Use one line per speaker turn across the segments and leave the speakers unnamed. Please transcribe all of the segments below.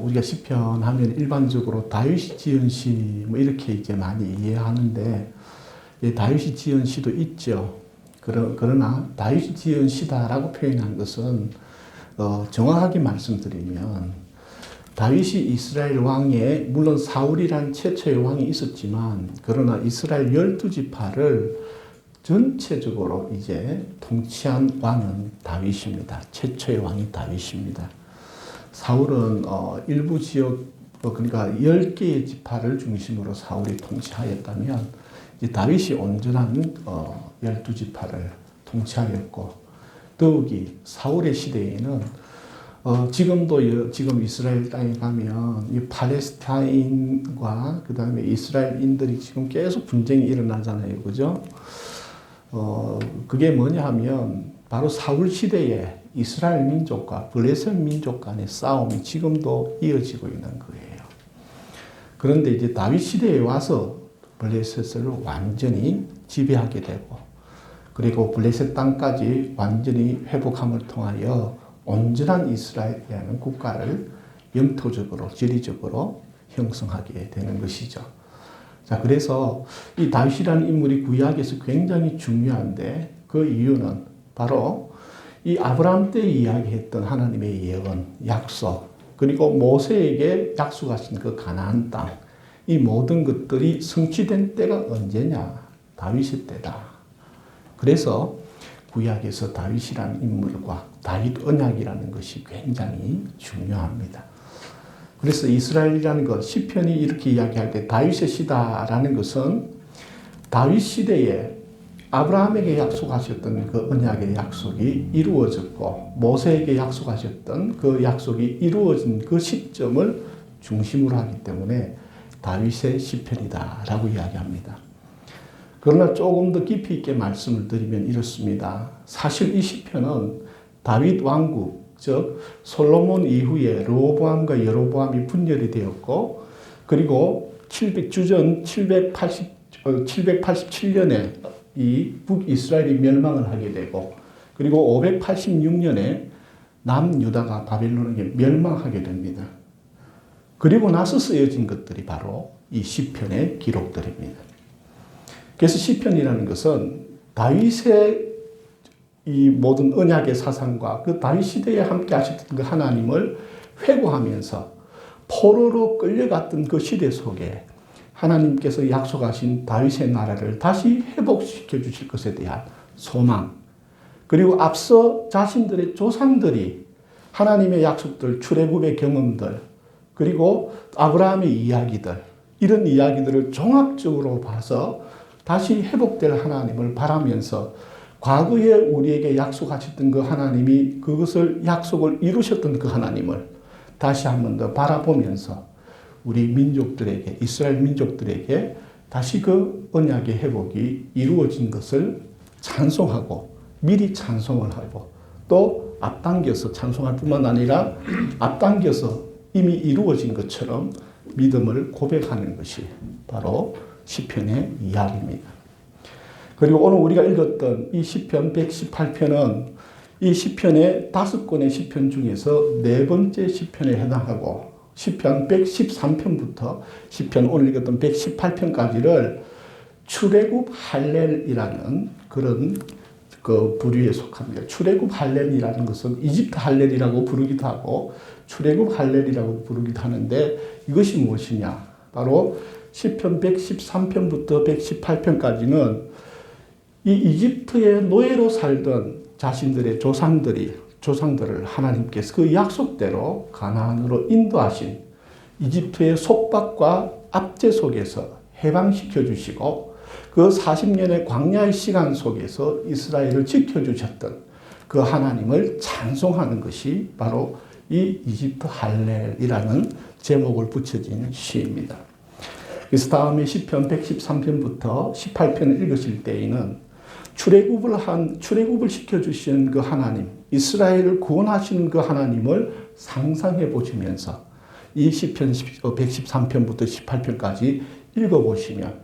우리가 시편 하면 일반적으로 다윗이 지은 시 뭐 이렇게 이제 많이 이해하는데, 다윗이 지은 시도 있죠. 그러나 다윗이 지은 시다라고 표현한 것은 정확하게 말씀드리면 다윗이 이스라엘 왕에, 물론 사울이란 최초의 왕이 있었지만 그러나 이스라엘 12지파를 전체적으로 이제 통치한 왕은 다윗입니다. 최초의 왕이 다윗입니다. 사울은 일부 지역, 그러니까 10개의 지파를 중심으로 사울이 통치하였다면 이제 다윗이 온전한 12지파를 통치하였고, 더욱이 사울의 시대에는 지금 이스라엘 땅에 가면 이 팔레스타인과 그 다음에 이스라엘인들이 지금 계속 분쟁이 일어나잖아요. 그죠? 그게 뭐냐 하면 바로 사울 시대에 이스라엘 민족과 블레셋 민족 간의 싸움이 지금도 이어지고 있는 거예요. 그런데 이제 다윗 시대에 와서 블레셋을 완전히 지배하게 되고, 그리고 블레셋 땅까지 완전히 회복함을 통하여 온전한 이스라엘이라는 국가를 영토적으로, 지리적으로 형성하게 되는 것이죠. 자, 그래서 이 다윗이라는 인물이 구약에서 굉장히 중요한데, 그 이유는 바로 이 아브라함 때 이야기했던 하나님의 예언, 약속, 그리고 모세에게 약속하신 그 가나안 땅, 이 모든 것들이 성취된 때가 언제냐? 다윗의 때다. 그래서 구약에서 다윗이라는 인물과 다윗 언약이라는 것이 굉장히 중요합니다. 그래서 이스라엘이라는 것, 시편이 이렇게 이야기할 때 다윗의 시다라는 것은 다윗 시대에 아브라함에게 약속하셨던 그 언약의 약속이 이루어졌고, 모세에게 약속하셨던 그 약속이 이루어진 그 시점을 중심으로 하기 때문에 다윗의 시편이다라고 이야기합니다. 그러나 조금 더 깊이 있게 말씀을 드리면 이렇습니다. 사실 이 시편은 다윗 왕국, 즉 솔로몬 이후에 르호보암과 여로보암이 분열이 되었고, 그리고 주전 787년에 이 북이스라엘이 멸망을 하게 되고, 그리고 586년에 남유다가 바벨론에게 멸망하게 됩니다. 그리고 나서 쓰여진 것들이 바로 이 시편의 기록들입니다. 그래서 시편이라는 것은 다윗의 이 모든 언약의 사상과 그 다윗 시대에 함께 하셨던 그 하나님을 회고하면서 포로로 끌려갔던 그 시대 속에 하나님께서 약속하신 다윗의 나라를 다시 회복시켜 주실 것에 대한 소망, 그리고 앞서 자신들의 조상들이 하나님의 약속들, 출애굽의 경험들, 그리고 아브라함의 이야기들, 이런 이야기들을 종합적으로 봐서 다시 회복될 하나님을 바라면서 과거에 우리에게 약속하셨던 그 하나님이 그것을 약속을 이루셨던 그 하나님을 다시 한 번 더 바라보면서 우리 민족들에게, 이스라엘 민족들에게 다시 그 언약의 회복이 이루어진 것을 찬송하고, 미리 찬송을 하고, 또 앞당겨서 찬송할 뿐만 아니라 앞당겨서 이미 이루어진 것처럼 믿음을 고백하는 것이 바로 시편의 이야기입니다. 그리고 오늘 우리가 읽었던 이 시편 118편은 이 시편의 5권의 시편 중에서 4번째 시편에 해당하고, 시편 113편부터 시편 오늘 읽었던 118편까지를 출애굽 할렐이라는 그런 그 부류에 속합니다. 출애굽 할렐이라는 것은 이집트 할렐이라고 부르기도 하고 출애굽 할렐이라고 부르기도 하는데, 이것이 무엇이냐? 바로 시편 113편부터 118편까지는 이 이집트의 노예로 살던 자신들의 조상들을 하나님께서 그 약속대로 가나안으로 인도하신, 이집트의 속박과 압제 속에서 해방시켜 주시고 그 40년의 광야의 시간 속에서 이스라엘을 지켜주셨던 그 하나님을 찬송하는 것이 바로 이 이집트 할렐이라는 제목을 붙여진 시입니다. 그래서 다음에 시편 113편부터 18편을 읽으실 때에는 출애굽을 시켜주신 그 하나님, 이스라엘을 구원하시는 그 하나님을 상상해 보시면서 이 시편 113편부터 18편까지 읽어보시면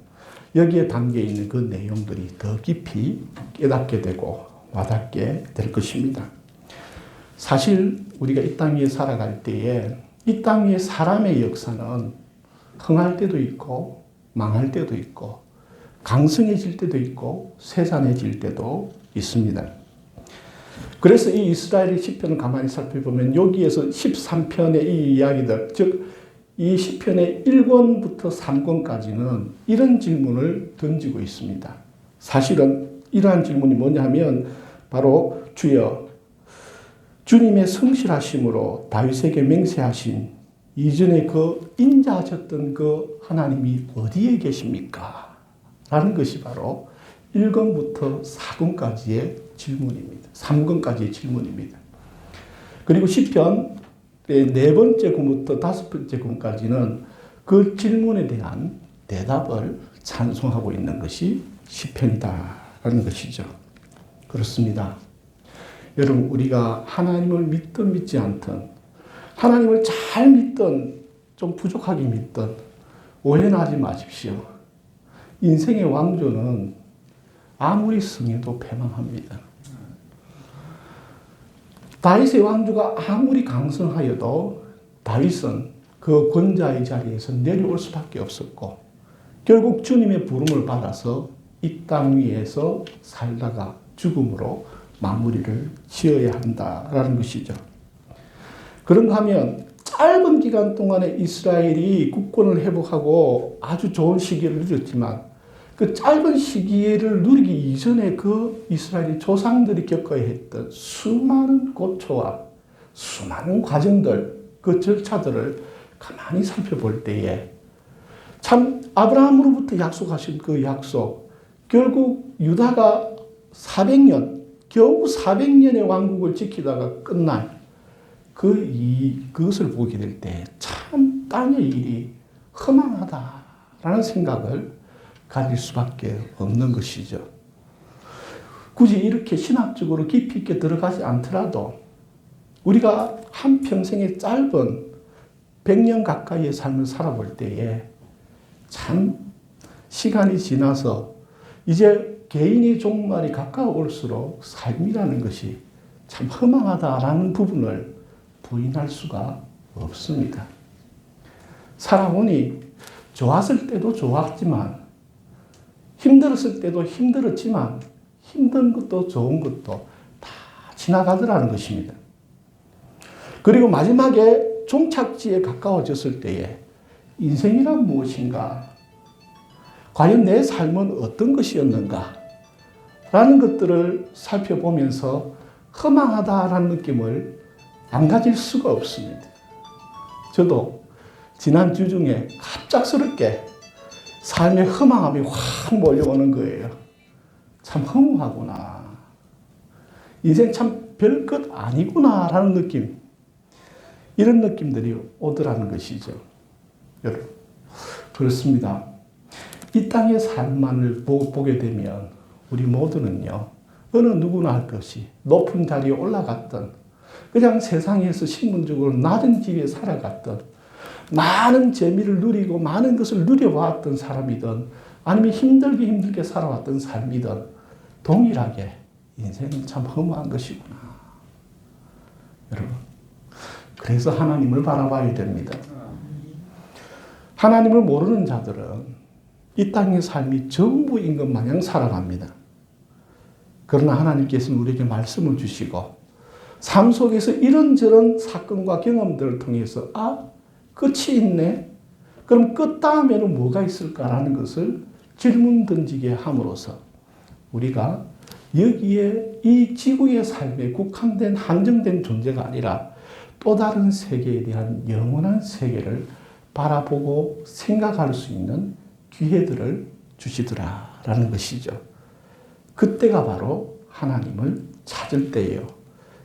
여기에 담겨 있는 그 내용들이 더 깊이 깨닫게 되고 와닿게 될 것입니다. 사실 우리가 이 땅 위에 살아갈 때에 이 땅 위에 사람의 역사는 흥할 때도 있고 망할 때도 있고 강성해질 때도 있고 세산해질 때도 있습니다. 그래서 이 이스라엘의 시편을 가만히 살펴보면 여기에서 13편의 이 이야기들, 즉 이 시편의 1권부터 3권까지는 이런 질문을 던지고 있습니다. 사실은 이러한 질문이 뭐냐 하면 바로 주여 주님의 성실하심으로 다윗에게 맹세하신 이전에 그 인자하셨던 그 하나님이 어디에 계십니까? 라는 것이 바로 1권부터 4권까지의 질문입니다. 3권까지의 질문입니다. 그리고 시편 네 번째 권부터 다섯 번째 권까지는 그 질문에 대한 대답을 찬송하고 있는 것이 시편이다라는 것이죠. 그렇습니다. 여러분, 우리가 하나님을 믿든 믿지 않든, 하나님을 잘 믿든 좀 부족하게 믿든 오해는 하지 마십시오. 인생의 왕조는 아무리 승해도 패망합니다. 다윗의 왕조가 아무리 강성하여도 다윗은 그 권자의 자리에서 내려올 수밖에 없었고 결국 주님의 부름을 받아서 이 땅 위에서 살다가 죽음으로 마무리를 지어야 한다라는 것이죠. 그런가 하면 짧은 기간 동안에 이스라엘이 국권을 회복하고 아주 좋은 시기를 누렸지만 그 짧은 시기를 누리기 이전에 그 이스라엘의 조상들이 겪어야 했던 수많은 고초와 수많은 과정들, 그 절차들을 가만히 살펴볼 때에 참 아브라함으로부터 약속하신 그 약속, 결국 유다가 400년, 겨우 400년의 왕국을 지키다가 끝난 그것을 보게 될 때 참 땅의 일이 허망하다라는 생각을 가질 수밖에 없는 것이죠. 굳이 이렇게 신학적으로 깊이 있게 들어가지 않더라도 우리가 한평생의 짧은 100년 가까이의 삶을 살아볼 때에 참 시간이 지나서 이제 개인의 종말이 가까울수록 삶이라는 것이 참 허망하다라는 부분을 부인할 수가 없습니다. 살아보니 좋았을 때도 좋았지만 힘들었을 때도 힘들었지만 힘든 것도 좋은 것도 다 지나가더라는 것입니다. 그리고 마지막에 종착지에 가까워졌을 때에 인생이란 무엇인가? 과연 내 삶은 어떤 것이었는가? 라는 것들을 살펴보면서 허망하다라는 느낌을 안 가질 수가 없습니다. 저도 지난주 중에 갑작스럽게 삶의 허망함이 확 몰려오는 거예요. 참 허무하구나. 인생 참 별것 아니구나 라는 느낌. 이런 느낌들이 오더라는 것이죠. 여러분, 그렇습니다. 이 땅의 삶만을 보게 되면 우리 모두는요, 어느 누구나 할 것이 높은 자리에 올라갔던, 그냥 세상에서 신분적으로 낮은 집에 살아갔던, 많은 재미를 누리고 많은 것을 누려왔던 사람이든 아니면 힘들게 살아왔던 삶이든 동일하게 인생은 참 허무한 것이구나. 여러분, 그래서 하나님을 바라봐야 됩니다. 하나님을 모르는 자들은 이 땅의 삶이 전부인 것 마냥 살아갑니다. 그러나 하나님께서는 우리에게 말씀을 주시고 삶 속에서 이런저런 사건과 경험들을 통해서 끝이 있네? 그럼 끝 다음에는 뭐가 있을까라는 것을 질문 던지게 함으로써 우리가 여기에 이 지구의 삶에 국한된 한정된 존재가 아니라 또 다른 세계에 대한 영원한 세계를 바라보고 생각할 수 있는 기회들을 주시더라라는 것이죠. 그때가 바로 하나님을 찾을 때예요.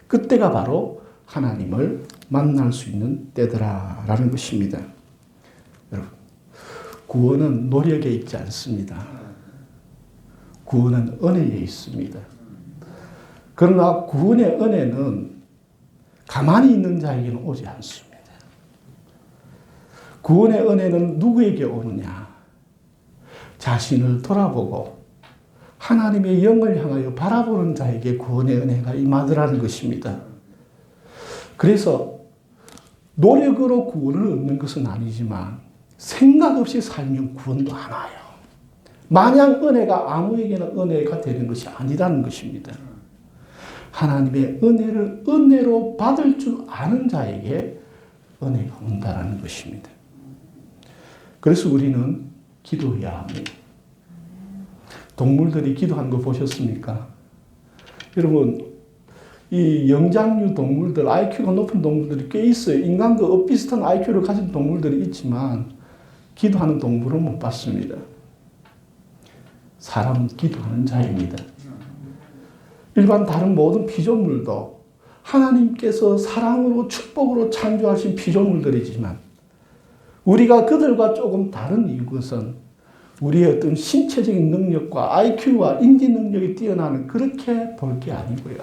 그때가 바로 하나님을 만날 수 있는 때더라라는 것입니다. 여러분, 구원은 노력에 있지 않습니다. 구원은 은혜에 있습니다. 그러나 구원의 은혜는 가만히 있는 자에게는 오지 않습니다. 구원의 은혜는 누구에게 오느냐? 자신을 돌아보고 하나님의 영을 향하여 바라보는 자에게 구원의 은혜가 임하더라는 것입니다. 그래서 노력으로 구원을 얻는 것은 아니지만 생각 없이 살면 구원도 안 와요. 마냥 은혜가 아무에게나 은혜가 되는 것이 아니라는 것입니다. 하나님의 은혜를 은혜로 받을 줄 아는 자에게 은혜가 온다는 것입니다. 그래서 우리는 기도해야 합니다. 동물들이 기도하는 거 보셨습니까? 여러분, 이 영장류 동물들, IQ가 높은 동물들이 꽤 있어요. 인간과 비슷한 IQ를 가진 동물들이 있지만 기도하는 동물은 못 봤습니다. 사람은 기도하는 자입니다. 일반 다른 모든 피조물도 하나님께서 사랑으로 축복으로 창조하신 피조물들이지만 우리가 그들과 조금 다른 이것은 우리의 어떤 신체적인 능력과 IQ와 인지 능력이 뛰어나는 그렇게 볼 게 아니고요.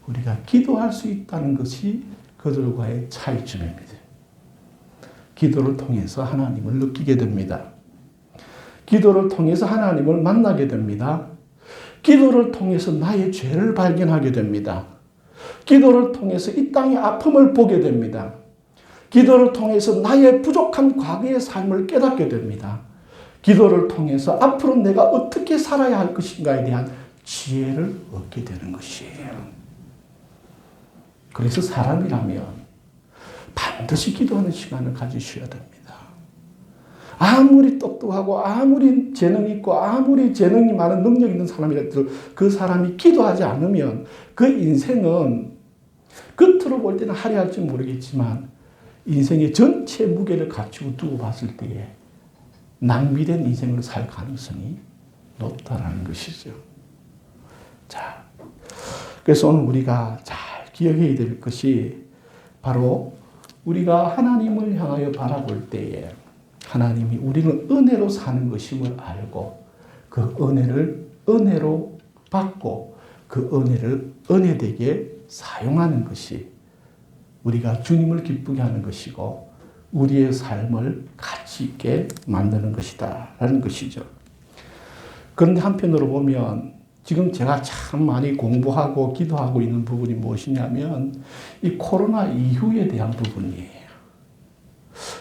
우리가 기도할 수 있다는 것이 그들과의 차이점입니다. 기도를 통해서 하나님을 느끼게 됩니다. 기도를 통해서 하나님을 만나게 됩니다. 기도를 통해서 나의 죄를 발견하게 됩니다. 기도를 통해서 이 땅의 아픔을 보게 됩니다. 기도를 통해서 나의 부족한 과거의 삶을 깨닫게 됩니다. 기도를 통해서 앞으로 내가 어떻게 살아야 할 것인가에 대한 지혜를 얻게 되는 것이에요. 그래서 사람이라면 반드시 기도하는 시간을 가지셔야 됩니다. 아무리 똑똑하고 아무리 재능 있고 아무리 재능이 많은 능력 있는 사람이라도 그 사람이 기도하지 않으면 그 인생은 겉으로 볼 때는 화려할지 모르겠지만 인생의 전체 무게를 갖추고 두고 봤을 때에 낭비된 인생을 살 가능성이 높다라는 것이죠. 자, 그래서 오늘 우리가 잘 기억해야 될 것이 바로 우리가 하나님을 향하여 바라볼 때에 하나님이 우리는 은혜로 사는 것임을 알고 그 은혜를 은혜로 받고 그 은혜를 은혜되게 사용하는 것이 우리가 주님을 기쁘게 하는 것이고 우리의 삶을 가치 있게 만드는 것이다 라는 것이죠. 그런데 한편으로 보면 지금 제가 참 많이 공부하고 기도하고 있는 부분이 무엇이냐면 이 코로나 이후에 대한 부분이에요.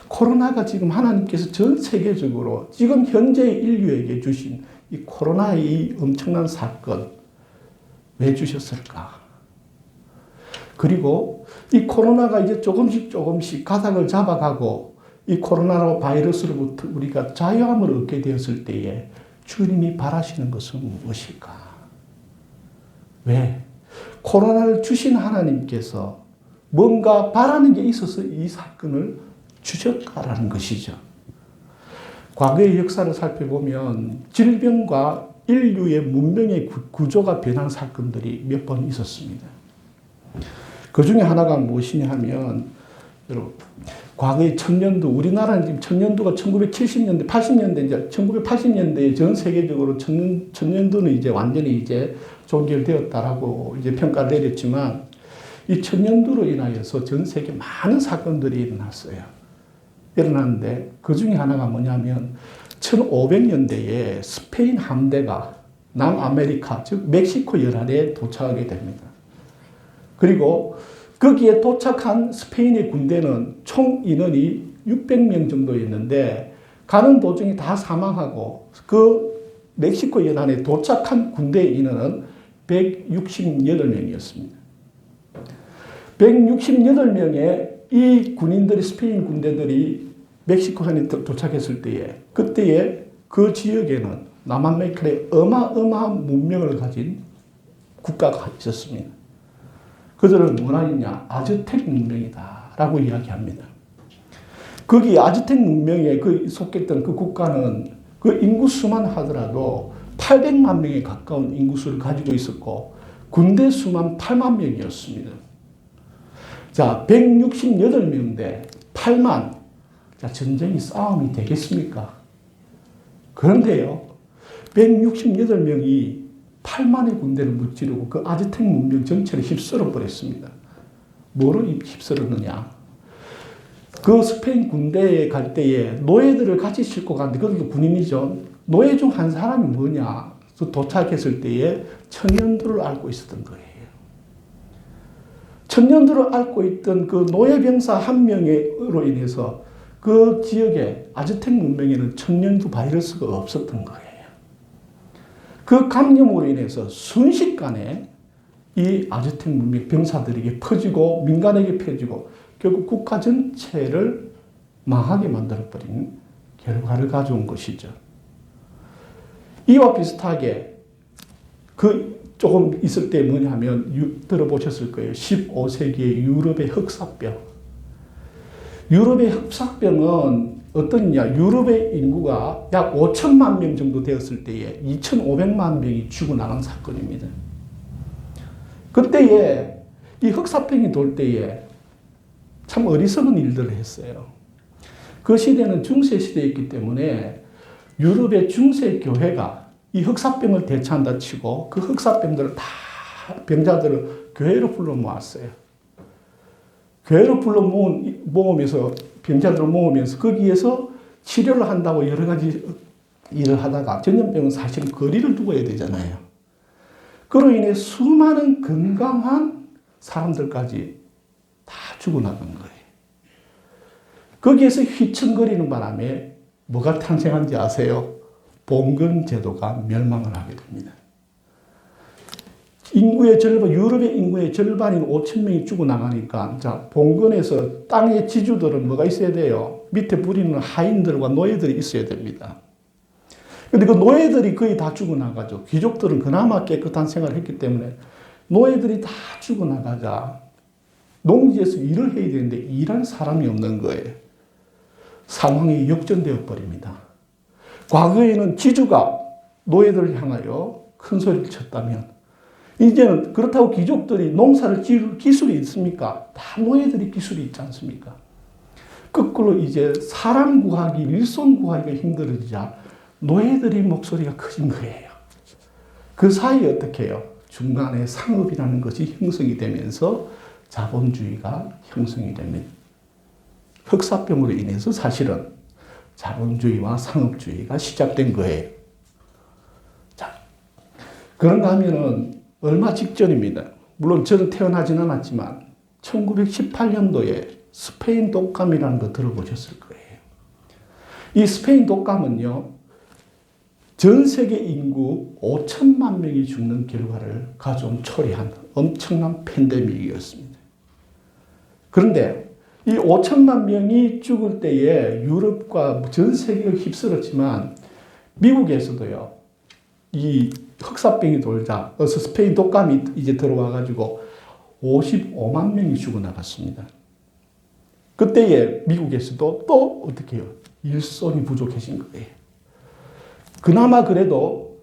코로나가 지금 하나님께서 전 세계적으로 지금 현재 인류에게 주신 이 코로나의 엄청난 사건 왜 주셨을까? 그리고 이 코로나가 이제 조금씩 가닥을 잡아가고 이 코로나 바이러스로부터 우리가 자유함을 얻게 되었을 때에 주님이 바라시는 것은 무엇일까? 왜? 코로나를 주신 하나님께서 뭔가 바라는 게 있어서 이 사건을 주셨다라는 것이죠. 과거의 역사를 살펴보면 질병과 인류의 문명의 구조가 변한 사건들이 몇 번 있었습니다. 그 중에 하나가 무엇이냐 하면 여러분 과거의 천년도 우리나라는 지금 천년도가 1970년대 80년대 이제 1980년대에 전 세계적으로 천년도는 이제 완전히 이제 종결되었다라고 이제 평가를 내렸지만 이 천년도로 인하여서 전 세계 많은 사건들이 일어났는데 그 중에 하나가 뭐냐면 1500년대에 스페인 함대가 남아메리카 즉 멕시코 연안에 도착하게 됩니다. 그리고 거기에 도착한 스페인의 군대는 총 인원이 600명 정도였는데 가는 도중에 다 사망하고 그 멕시코 연안에 도착한 군대의 인원은 168명이었습니다. 168명의 이 군인들이 스페인 군대들이 멕시코현에 도착했을 때에 그때에 그 지역에는 남아메리카의 어마어마한 문명을 가진 국가가 있었습니다. 그들은 뭐라 했냐? 아즈텍 문명이다라고 이야기합니다. 거기 아즈텍 문명에 속했던 그 국가는 그 인구수만 하더라도 800만 명에 가까운 인구수를 가지고 있었고 군대 수만 8만 명이었습니다. 자, 168명 대 8만. 자, 전쟁이 싸움이 되겠습니까? 그런데요, 168명이 8만의 군대를 무찌르고 그 아즈텍 문명 전체를 휩쓸어 버렸습니다. 뭐로 휩쓸었느냐? 그 스페인 군대에 갈 때에 노예들을 같이 싣고 갔는데 그들도 군인이죠. 노예 중 한 사람이 뭐냐? 도착했을 때에 천년도를 앓고 있었던 거예요. 천년도를 앓고 있던 그 노예병사 한 명으로 인해서 그 지역에 아즈텍 문명에는 천년두 바이러스가 없었던 거예요. 그 감염으로 인해서 순식간에 이 아즈텍 문명 병사들에게 퍼지고 민간에게 퍼지고 결국 국가 전체를 망하게 만들어버린 결과를 가져온 것이죠. 이와 비슷하게 그 조금 있을 때 뭐냐면 들어보셨을 거예요. 15세기의 유럽의 흑사병. 유럽의 흑사병은 어떠냐? 유럽의 인구가 약 5천만 명 정도 되었을 때에 2,500만 명이 죽어나간 사건입니다. 그때에 이 흑사병이 돌 때에 참 어리석은 일들을 했어요. 그 시대는 중세 시대였기 때문에 유럽의 중세 교회가 이 흑사병을 대처한다 치고 그 흑사병들을 다 병자들을 교회로 불러 모았어요. 교회로 불러 모으면서 병자들을 모으면서 거기에서 치료를 한다고 여러 가지 일을 하다가 전염병은 사실 거리를 두고 해야 되잖아요. 그로 인해 수많은 건강한 사람들까지 다 죽어나간 거예요. 거기에서 휘청거리는 바람에 뭐가 탄생한지 아세요? 봉건 제도가 멸망을 하게 됩니다. 인구의 절반, 유럽의 인구의 절반인 5천 명이 죽어나가니까, 자, 봉건에서 땅의 지주들은 뭐가 있어야 돼요? 밑에 부리는 하인들과 노예들이 있어야 됩니다. 근데 그 노예들이 거의 다 죽어나가죠. 귀족들은 그나마 깨끗한 생활을 했기 때문에 노예들이 다 죽어나가자 농지에서 일을 해야 되는데 일할 사람이 없는 거예요. 상황이 역전되어 버립니다. 과거에는 지주가 노예들을 향하여 큰 소리를 쳤다면 이제는 그렇다고 귀족들이 농사를 지을 기술이 있습니까? 다 노예들이 기술이 있지 않습니까? 거꾸로 이제 사람 구하기, 일손 구하기가 힘들어지자 노예들이 목소리가 커진 거예요. 그 사이에 어떻게 해요? 중간에 상업이라는 것이 형성이 되면서 자본주의가 형성이 됩니다. 흑사병으로 인해서 사실은 자본주의와 상업주의가 시작된 거예요. 자, 그런가 하면은 얼마 직전입니다. 물론 저는 태어나지는 않았지만 1918년도에 스페인 독감이라는 거 들어보셨을 거예요. 이 스페인 독감은요, 전 세계 인구 5천만 명이 죽는 결과를 가져온 초래한 엄청난 팬데믹이었습니다. 그런데 이 5천만 명이 죽을 때에 유럽과 전 세계가 휩쓸었지만 미국에서도요, 이 흑사병이 돌자 스페인 독감이 이제 들어와가지고 55만 명이 죽어나갔습니다. 그때에 미국에서도 또 어떻게 해요? 일손이 부족해진 거예요. 그나마 그래도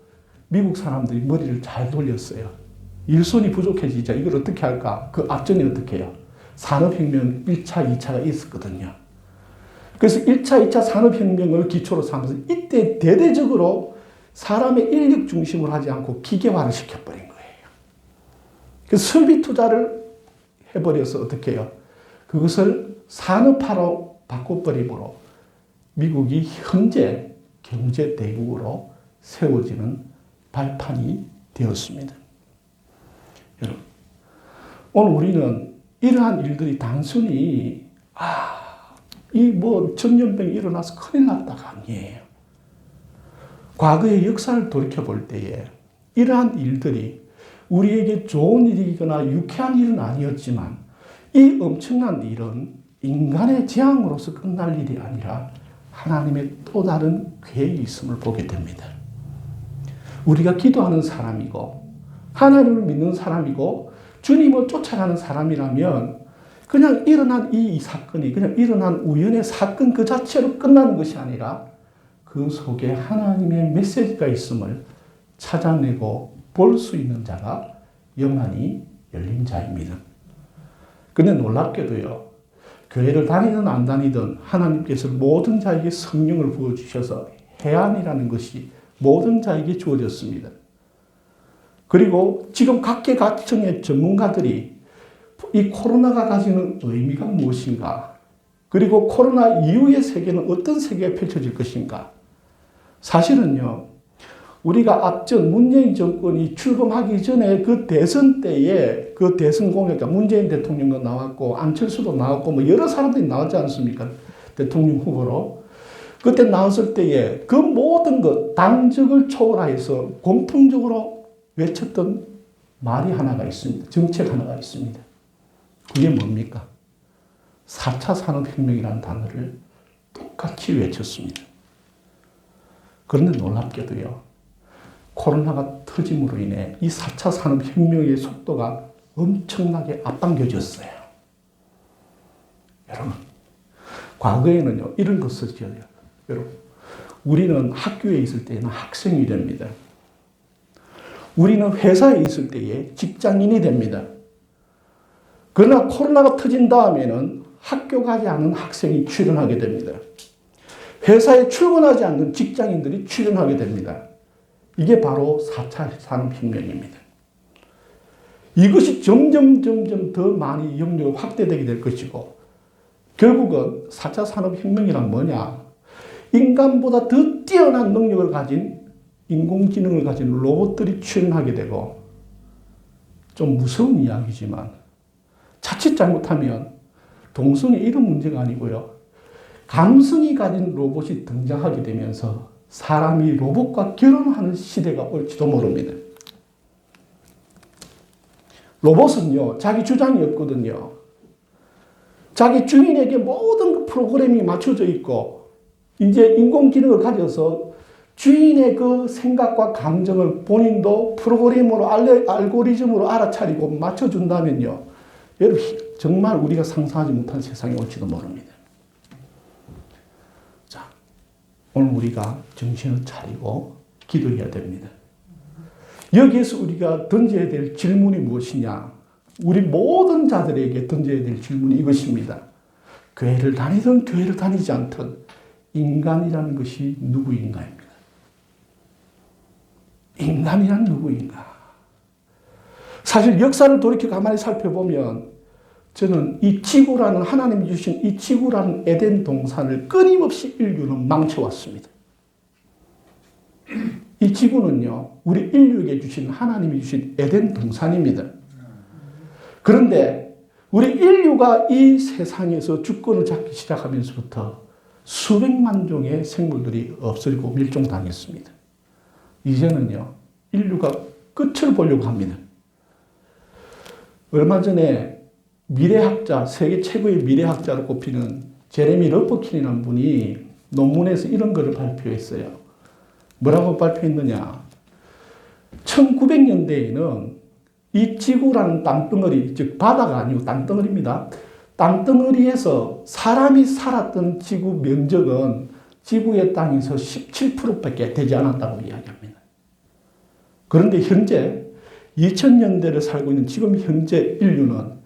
미국 사람들이 머리를 잘 돌렸어요. 일손이 부족해지자 이걸 어떻게 할까? 그 앞전에 어떻게 해요? 산업혁명 1차, 2차가 있었거든요. 그래서 1차, 2차 산업혁명을 기초로 삼아서 이때 대대적으로 사람의 인력 중심으로 하지 않고 기계화를 시켜버린 거예요. 그래서 설비 투자를 해버려서 어떻게 해요? 그것을 산업화로 바꿔버림으로 미국이 현재 경제 대국으로 세워지는 발판이 되었습니다. 여러분, 오늘 우리는 이러한 일들이 단순히 이 전염병이 일어나서 큰일 났다가 아니에요. 과거의 역사를 돌이켜볼 때에 이러한 일들이 우리에게 좋은 일이거나 유쾌한 일은 아니었지만 이 엄청난 일은 인간의 재앙으로서 끝날 일이 아니라 하나님의 또 다른 계획이 있음을 보게 됩니다. 우리가 기도하는 사람이고 하나님을 믿는 사람이고 주님을 쫓아가는 사람이라면 그냥 일어난 이 사건이 그냥 일어난 우연의 사건 그 자체로 끝나는 것이 아니라 그 속에 하나님의 메시지가 있음을 찾아내고 볼 수 있는 자가 영안이 열린 자입니다. 근데 놀랍게도요, 교회를 다니든 안 다니든 하나님께서 모든 자에게 성령을 부어주셔서 해안이라는 것이 모든 자에게 주어졌습니다. 그리고 지금 각계각층의 전문가들이 이 코로나가 가지는 의미가 무엇인가, 그리고 코로나 이후의 세계는 어떤 세계가 펼쳐질 것인가. 사실은요, 우리가 앞전 문재인 정권이 출범하기 전에 그 대선 때에 그 대선 공약자 문재인 대통령도 나왔고 안철수도 나왔고 뭐 여러 사람들이 나왔지 않습니까? 대통령 후보로. 그때 나왔을 때에 그 모든 것 당적을 초월해서 공통적으로 외쳤던 말이 하나가 있습니다. 정책 하나가 있습니다. 그게 뭡니까? 4차 산업혁명이라는 단어를 똑같이 외쳤습니다. 그런데 놀랍게도요. 코로나가 터짐으로 인해 이 4차 산업혁명의 속도가 엄청나게 앞당겨졌어요. 여러분, 과거에는요, 이런 것을 지어요. 여러분, 우리는 학교에 있을 때는 학생이 됩니다. 우리는 회사에 있을 때에 직장인이 됩니다. 그러나 코로나가 터진 다음에는 학교 가지 않은 학생이 출연하게 됩니다. 회사에 출근하지 않는 직장인들이 출연하게 됩니다. 이게 바로 4차 산업혁명입니다. 이것이 점점 더 많이 영역이 확대되게 될 것이고 결국은 4차 산업혁명이란 뭐냐? 인간보다 더 뛰어난 능력을 가진 인공지능을 가진 로봇들이 출현하게 되고 좀 무서운 이야기지만 자칫 잘못하면 동성애 이런 문제가 아니고요. 감성이 가진 로봇이 등장하게 되면서 사람이 로봇과 결혼하는 시대가 올지도 모릅니다. 로봇은요, 자기 주장이 없거든요. 자기 주인에게 모든 프로그램이 맞춰져 있고, 이제 인공지능을 가져서 주인의 그 생각과 감정을 본인도 프로그램으로, 알고리즘으로 알아차리고 맞춰준다면요. 여러분, 정말 우리가 상상하지 못한 세상이 올지도 모릅니다. 자, 오늘 우리가 정신을 차리고 기도해야 됩니다. 여기에서 우리가 던져야 될 질문이 무엇이냐? 우리 모든 자들에게 던져야 될 질문이 이것입니다. 교회를 다니든 교회를 다니지 않든 인간이라는 것이 누구인가입니다. 인간이란 누구인가? 사실 역사를 돌이켜 가만히 살펴보면 저는 이 지구라는 하나님이 주신 이 지구라는 에덴 동산을 끊임없이 인류는 망쳐왔습니다. 이 지구는요, 우리 인류에게 주신 하나님이 주신 에덴 동산입니다. 그런데 우리 인류가 이 세상에서 주권을 잡기 시작하면서부터 수백만 종의 생물들이 없어지고 멸종당했습니다. 이제는요, 인류가 끝을 보려고 합니다. 얼마 전에 미래학자, 세계 최고의 미래학자로 꼽히는 제레미 러퍼킨이라는 분이 논문에서 이런 것을 발표했어요. 뭐라고 발표했느냐? 1900년대에는 이 지구라는 땅덩어리, 즉 바다가 아니고 땅덩어리입니다. 땅덩어리에서 사람이 살았던 지구 면적은 지구의 땅에서 17%밖에 되지 않았다고 이야기합니다. 그런데 현재 2000년대를 살고 있는 지금 현재 인류는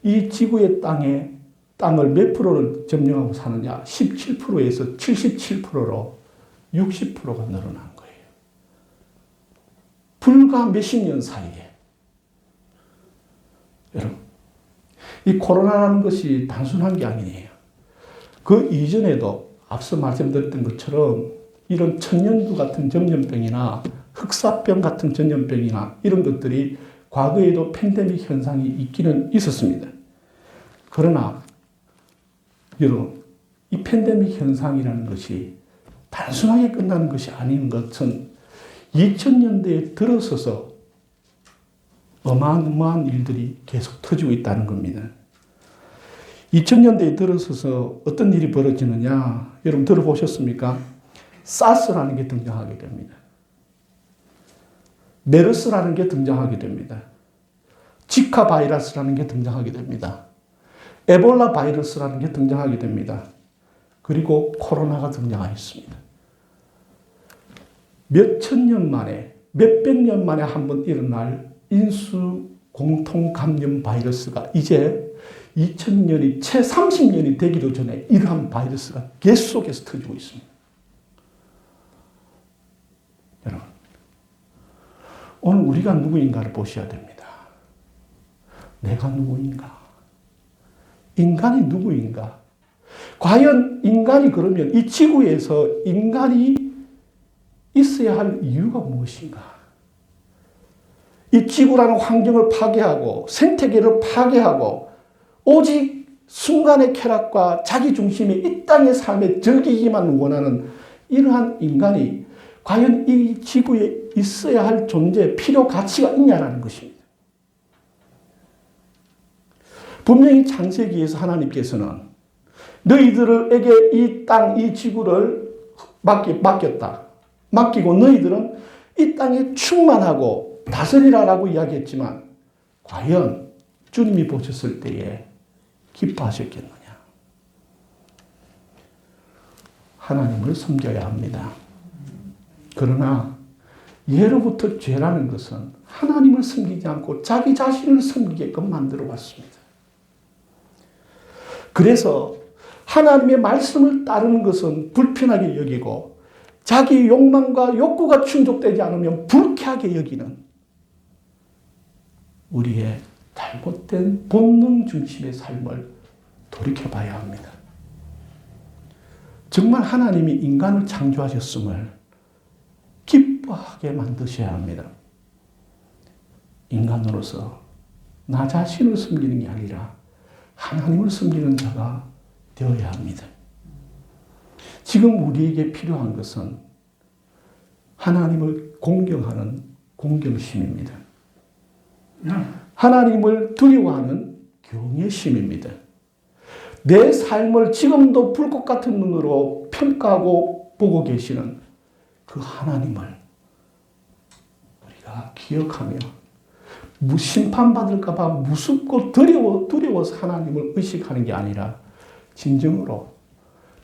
이 지구의 땅을 몇 프로를 점령하고 사느냐? 17%에서 77%로 60%가 늘어난 거예요. 불과 몇십 년 사이에. 여러분, 이 코로나라는 것이 단순한 게 아니에요. 그 이전에도 앞서 말씀드렸던 것처럼 이런 천연두 같은 전염병이나 흑사병 같은 전염병이나 이런 것들이 과거에도 팬데믹 현상이 있기는 있었습니다. 그러나 여러분, 이 팬데믹 현상이라는 것이 단순하게 끝나는 것이 아닌 것은 2000년대에 들어서서 어마어마한 일들이 계속 터지고 있다는 겁니다. 2000년대에 들어서서 어떤 일이 벌어지느냐? 여러분 들어보셨습니까? 사스라는 게 등장하게 됩니다. 메르스라는 게 등장하게 됩니다. 지카 바이러스라는 게 등장하게 됩니다. 에볼라 바이러스라는 게 등장하게 됩니다. 그리고 코로나가 등장하였습니다. 몇천 년 만에, 몇백 년 만에 한 번 일어날 인수 공통 감염 바이러스가 이제 2000년이 채 30년이 되기도 전에 이러한 바이러스가 계속해서 터지고 있습니다. 여러분, 오늘 우리가 누구인가를 보셔야 됩니다. 내가 누구인가? 인간이 과연 인간이 그러면 이 지구에서 인간이 있어야 할 이유가 무엇인가? 이 지구라는 환경을 파괴하고 생태계를 파괴하고 오직 순간의 쾌락과 자기중심의 이 땅의 삶에 즐기기만 원하는 이러한 인간이 과연 이 지구에 있어야 할 존재, 필요, 가치가 있냐라는 것입니다. 분명히 창세기에서 하나님께서는 너희들에게 이 땅, 이 지구를 맡겼다. 맡기고 너희들은 이 땅에 충만하고 다스리라라고 이야기했지만 과연 주님이 보셨을 때에 기뻐하셨겠느냐? 하나님을 섬겨야 합니다. 그러나 예로부터 죄라는 것은 하나님을 섬기지 않고 자기 자신을 섬기게끔 만들어 왔습니다. 그래서 하나님의 말씀을 따르는 것은 불편하게 여기고 자기 욕망과 욕구가 충족되지 않으면 불쾌하게 여기는 우리의 잘못된 본능 중심의 삶을 돌이켜봐야 합니다. 정말 하나님이 인간을 창조하셨음을 기뻐하게 만드셔야 합니다. 인간으로서 나 자신을 섬기는 게 아니라 하나님을 섬기는 자가 되어야 합니다. 지금 우리에게 필요한 것은 하나님을 공경하는 공경심입니다. 하나님을 두려워하는 경외심입니다. 내 삶을 지금도 불꽃 같은 눈으로 평가하고 보고 계시는 그 하나님을 우리가 기억하며 심판받을까 봐 무섭고 두려워서 하나님을 의식하는 게 아니라 진정으로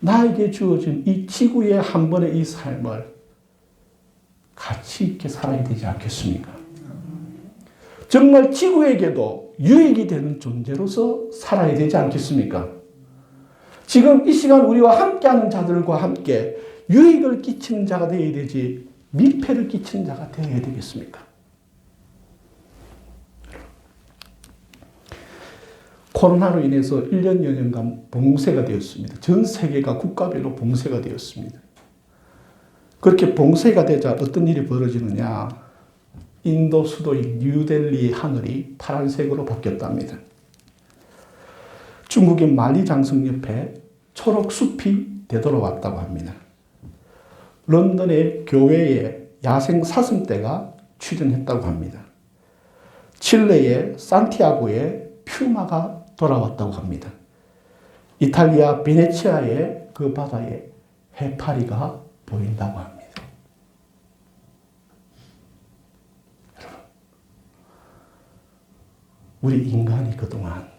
나에게 주어진 이 지구의 한 번의 이 삶을 가치 있게 살아야 되지 않겠습니까? 정말 지구에게도 유익이 되는 존재로서 살아야 되지 않겠습니까? 지금 이 시간 우리와 함께하는 자들과 함께 유익을 끼치는 자가 되어야 되지 민폐를 끼치는 자가 되어야 되겠습니까? 코로나로 인해서 1년 여년간 봉쇄가 되었습니다. 전 세계가 국가별로 봉쇄가 되었습니다. 그렇게 봉쇄가 되자 어떤 일이 벌어지느냐? 인도 수도인 뉴델리의 하늘이 파란색으로 바뀌었답니다. 중국의 만리장성 옆에 초록 숲이 되돌아왔다고 합니다. 런던의 교회에 야생 사슴떼가 출현했다고 합니다. 칠레의 산티아고에 퓨마가 돌아왔다고 합니다. 이탈리아 베네치아의 그 바다에 해파리가 보인다고 합니다. 여러분, 우리 인간이 그동안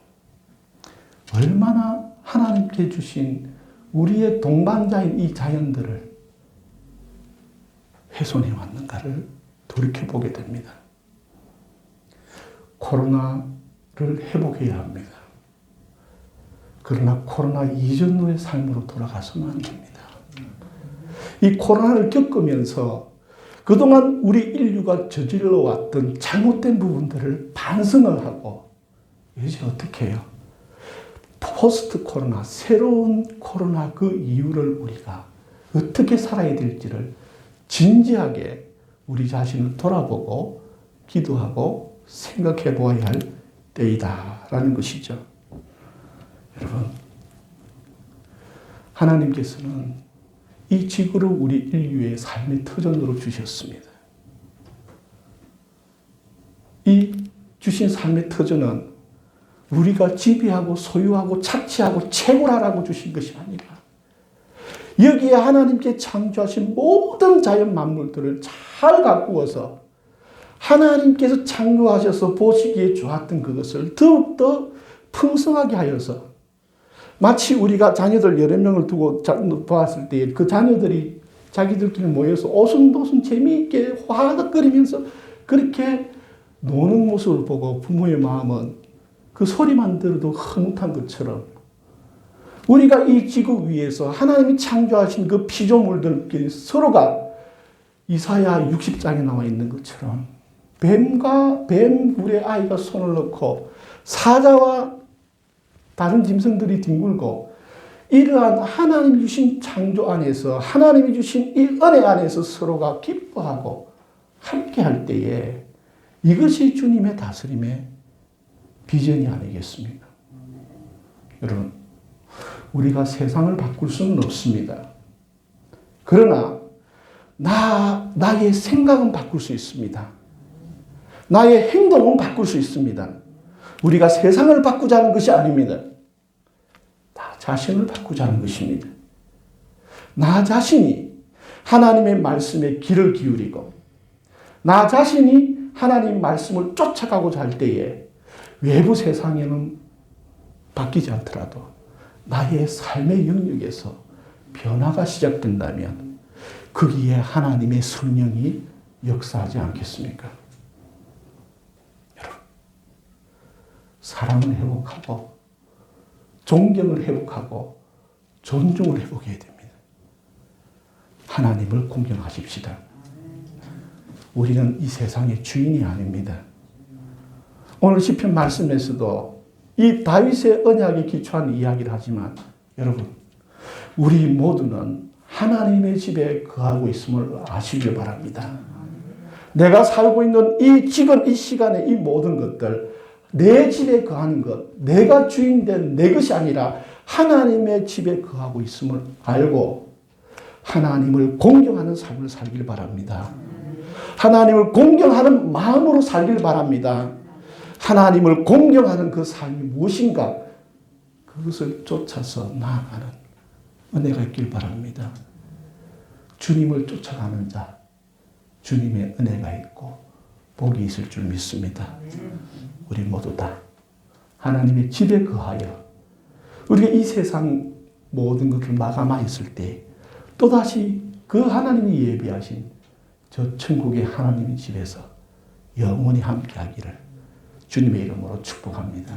얼마나 하나님께 주신 우리의 동반자인 이 자연들을 훼손해 왔는가를 돌이켜보게 됩니다. 코로나를 회복해야 합니다. 그러나 코로나 이전의 삶으로 돌아가서는 안 됩니다. 이 코로나를 겪으면서 그동안 우리 인류가 저질러 왔던 잘못된 부분들을 반성을 하고 이제 어떻게 해요? 포스트 코로나, 새로운 코로나 그 이유를 우리가 어떻게 살아야 될지를 진지하게 우리 자신을 돌아보고 기도하고 생각해 보아야 할 때이다라는 것이죠. 여러분, 하나님께서는 이 지구를 우리 인류의 삶의 터전으로 주셨습니다. 이 주신 삶의 터전은 우리가 지배하고 소유하고 착취하고 채굴하라고 주신 것이 아니라 여기에 하나님께 창조하신 모든 자연 만물들을 잘 가꾸어서 하나님께서 창조하셔서 보시기에 좋았던 그것을 더욱더 풍성하게 하여서 마치 우리가 자녀들 여러 명을 두고 보았을 때 그 자녀들이 자기들끼리 모여서 오순도순 재미있게 화덕거리면서 그렇게 노는 모습을 보고 부모의 마음은 그 소리만 들어도 흐뭇한 것처럼 우리가 이 지구 위에서 하나님이 창조하신 그 피조물들끼리 서로가 이사야 60장에 나와 있는 것처럼 뱀과 뱀굴의 아이가 손을 넣고 사자와 다른 짐승들이 뒹굴고 이러한 하나님이 주신 창조 안에서 하나님이 주신 이 은혜 안에서 서로가 기뻐하고 함께 할 때에 이것이 주님의 다스림의 비전이 아니겠습니까? 여러분, 우리가 세상을 바꿀 수는 없습니다. 그러나 나의 생각은 바꿀 수 있습니다. 나의 행동은 바꿀 수 있습니다. 우리가 세상을 바꾸자는 것이 아닙니다. 나 자신을 바꾸자는 것입니다. 나 자신이 하나님의 말씀에 귀를 기울이고 나 자신이 하나님 말씀을 쫓아가고자 할 때에 외부 세상에는 바뀌지 않더라도 나의 삶의 영역에서 변화가 시작된다면 거기에 하나님의 성령이 역사하지 않겠습니까? 여러분, 사랑을 회복하고 존경을 회복하고 존중을 회복해야 됩니다. 하나님을 공경하십시다. 우리는 이 세상의 주인이 아닙니다. 오늘 시편 말씀에서도 이 다윗의 언약에 기초한 이야기를 하지만 여러분, 우리 모두는 하나님의 집에 거하고 있음을 아시길 바랍니다. 내가 살고 있는 지금 이 시간에 이 모든 것들, 내 집에 거하는 것, 내가 주인된 내 것이 아니라 하나님의 집에 거하고 있음을 알고 하나님을 공경하는 삶을 살길 바랍니다. 하나님을 공경하는 마음으로 살길 바랍니다. 하나님을 공경하는 그 삶이 무엇인가 그것을 쫓아서 나아가는 은혜가 있길 바랍니다. 주님을 쫓아가는 자, 주님의 은혜가 있고 복이 있을 줄 믿습니다. 우리 모두 다 하나님의 집에 거하여 우리가 이 세상 모든 것을 마감하였을 때 또다시 그 하나님이 예비하신 저 천국의 하나님의 집에서 영원히 함께하기를 주님의 이름으로 축복합니다.